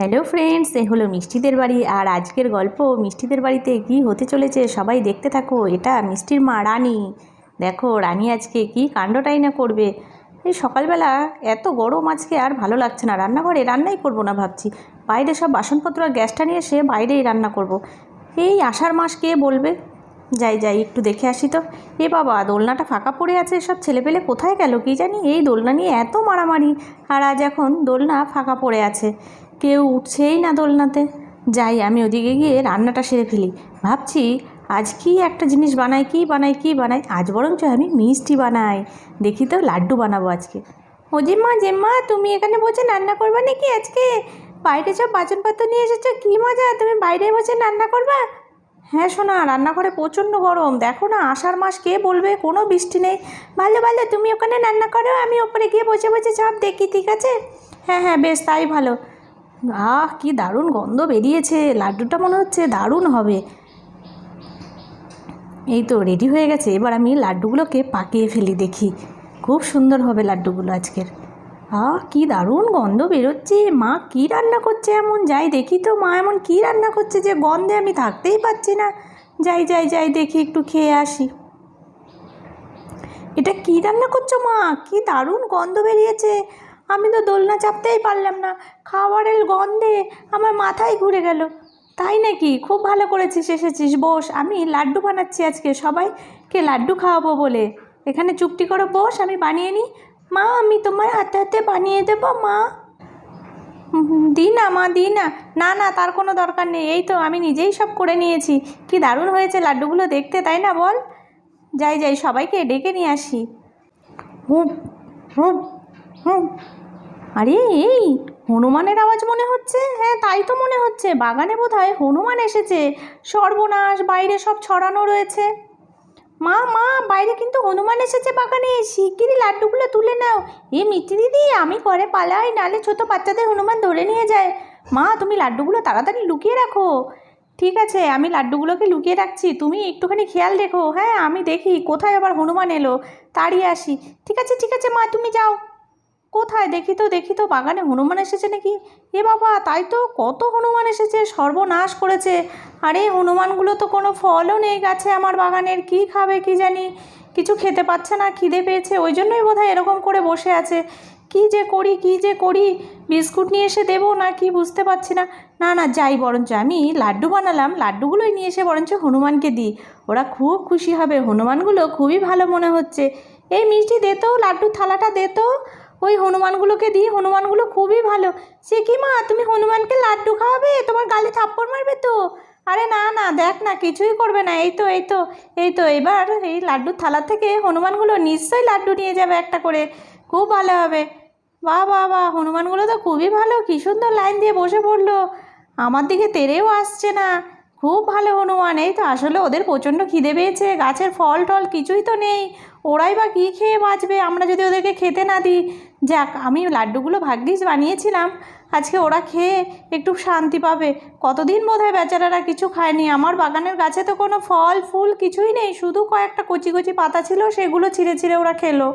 Hello friends, এ হলো মিষ্টিদের বাড়ি। আর আজকের গল্প মিষ্টিদের বাড়িতে কি হতে চলেছে সবাই দেখতে থাকো। এটা মিষ্টির মা রানী। দেখো রানী আজকে কি কাণ্ডটাই না করবে। এই সকালবেলা এত গরম আজকে আর ভালো লাগছে না, রান্নাঘরে রান্নাই করব না ভাবছি। বাইরে সব বাসনপত্র আর গ্যাসটা নিয়ে এসে বাইরেই রান্না করব। এই আষাঢ় মাস কে বলবে। যাই যাই একটু দেখে আসি তো। এ বাবা, দোলনাটা ফাঁকা পড়ে আছে, সব ছেলেপেলে কোথায় গেল কি জানি। এই দোলনা নিয়ে এত মারামারি, আর আজ এখন দোলনা ফাঁকা পড়ে আছে, কেউ উঠছেই না দোলনাতে। যাই আমি ওদিকে গিয়ে রান্নাটা সেরে ফেলি। ভাবছি আজ কি একটা জিনিস বানাই, কি বানাই কি বানাই। আজ বরঞ্চ আমি মিষ্টি বানাই। দেখি তো, লাড্ডু বানাবো আজকে। ও জেম্মা জেম্মা, তুমি এখানে বসে রান্না করবা নাকি আজকে? বাইরে সব বাসনপত্র নিয়ে এসেছো, কী মজা, তুমি বাইরে বসে রান্না করবা? হ্যাঁ সোনা, রান্নাঘরে প্রচণ্ড গরম, দেখো না আষাঢ় মাস কে বলবে, কোনো বৃষ্টি নেই। ভালো ভালো, তুমি ওখানে রান্না করো, আমি ওপরে গিয়ে বসে বসে সব দেখি, ঠিক আছে? হ্যাঁ হ্যাঁ, বেশ তাই ভালো। কি দারুণ গন্ধ বেরিয়েছে, লাড্ডুটা মনে হচ্ছে দারুণ হবে। এই তো রেডি হয়ে গেছে, এবার আমি লাড্ডুগুলোকে পাকিয়ে ফেলি, দেখি খুব সুন্দর হবে লাড্ডুগুলো আজকের। কি দারুণ গন্ধ বেরোচ্ছে। মা কি রান্না করছে এমন, যাই দেখি তো মা এমন কি রান্না করছে যে গন্ধে আমি থাকতেই পারছি না। যাই যাই যাই দেখি, একটু খেয়ে আসি। এটা কি রান্না করছো মা, কি দারুণ গন্ধ বেরিয়েছে। আমি তো দোলনা চাপতেই পারলাম না, খাবারের গন্ধে আমার মাথায় ঘুরে গেল। তাই নাকি, খুব ভালো করেছিস, এসেছিস, বস। আমি লাড্ডু বানাচ্ছি আজকে সবাইকে লাড্ডু খাওয়াবো বলে। এখানে চুপটি করে বস, আমি বানিয়ে নিই। মা, আমি তোমার হাতে হাতে বানিয়ে দেবো মা। দি না মা, দি না। না না, তার কোনো দরকার নেই, এই তো আমি নিজেই সব করে নিয়েছি। কি দারুণ হয়েছে লাড্ডুগুলো দেখতে, তাই না বল? যাই যাই সবাইকে ডেকে নিয়ে আসি। হুম হুম হুম। আরে এই হনুমানের আওয়াজ মনে হচ্ছে। হ্যাঁ তাই তো মনে হচ্ছে, বাগানে বোধহয় হনুমান এসেছে। সর্বনাশ, বাইরে সব ছড়ানো রয়েছে। মা মা, বাইরে কিন্তু হনুমান এসেছে বাগানে, শিগগিরই লাড্ডুগুলো তুলে নাও। মিষ্টি দিদি, আমি ঘরে পালাই, নালে ছোটো বাচ্চাদের হনুমান ধরে নিয়ে যায়। মা, তুমি লাড্ডুগুলো তাড়াতাড়ি লুকিয়ে রাখো। ঠিক আছে, আমি লাড্ডুগুলোকে লুকিয়ে রাখছি, তুমি একটুখানি খেয়াল রেখো। হ্যাঁ, আমি দেখি কোথায় আবার হনুমান এলো, তাড়িয়ে আসি। ঠিক আছে মা, তুমি যাও। কোথায় দেখি তো, দেখি তো, বাগানে হনুমান এসেছে নাকি? এ বাবা, তাই তো, কত হনুমান এসেছে, সর্বনাশ করেছে। আরে হনুমানগুলো তো কোনো ফলও নেই গাছে আমার বাগানের, কি খাবে কি জানি, কিছু খেতে পাচ্ছে না, খিদে পেয়েছে, ওই জন্যই বোধহয় এরকম করে বসে আছে। কি যে করি, কি যে করি, বিস্কুট নিয়ে এসে দেবো না কি বুঝতে পারছি না। না না, যাই বরঞ্চ আমি লাড্ডু বানালাম, লাড্ডুগুলোই নিয়ে এসে বরঞ্চ হনুমানকে দিই, ওরা খুব খুশি হবে, হনুমানগুলো খুবই ভালো মনে হচ্ছে। এই মিষ্টি দে তো, লাড্ডুর থালাটা দে তো, ওই হনুমানগুলোকে দিই, হনুমানগুলো খুবই ভালো। সে কি মা, তুমি হনুমানকে লাড্ডু খাওয়াবে? তোমার গালে থাপ্পড় মারবে তো। আরে না না, দেখ না, কিছুই করবে না। এই তো এই তো এই তো, এবার এই লাড্ডুর থালা থেকে হনুমানগুলো নিশ্চয়ই লাড্ডু নিয়ে যাবে একটা করে, খুব ভালো হবে। বাহ বাহ বাহ, হনুমানগুলো তো খুবই ভালো, কী সুন্দর লাইন দিয়ে বসে পড়লো, আমার দিকে তেড়েও আসছে না। খুব ভালো হনুমান। এই তো, আসলে ওদের প্রচণ্ড খিদে পেয়েছে, গাছের ফল টল কিছুই তো নেই, ওরাই বা কী খেয়ে বাঁচবে আমরা যদি ওদেরকে খেতে না দিই। যাক, আমি লাড্ডুগুলো ভাগ্যিস বানিয়েছিলাম, আজকে ওরা খেয়ে একটু শান্তি পাবে। কতদিন বোধহয় বেচারারা কিছু খায়নি। আমার বাগানের গাছে তো কোনো ফল ফুল কিছুই নেই, শুধু কয়েকটা কচি কচি পাতা ছিল, সেগুলো ছিঁড়ে ছিঁড়ে ওরা খেলো।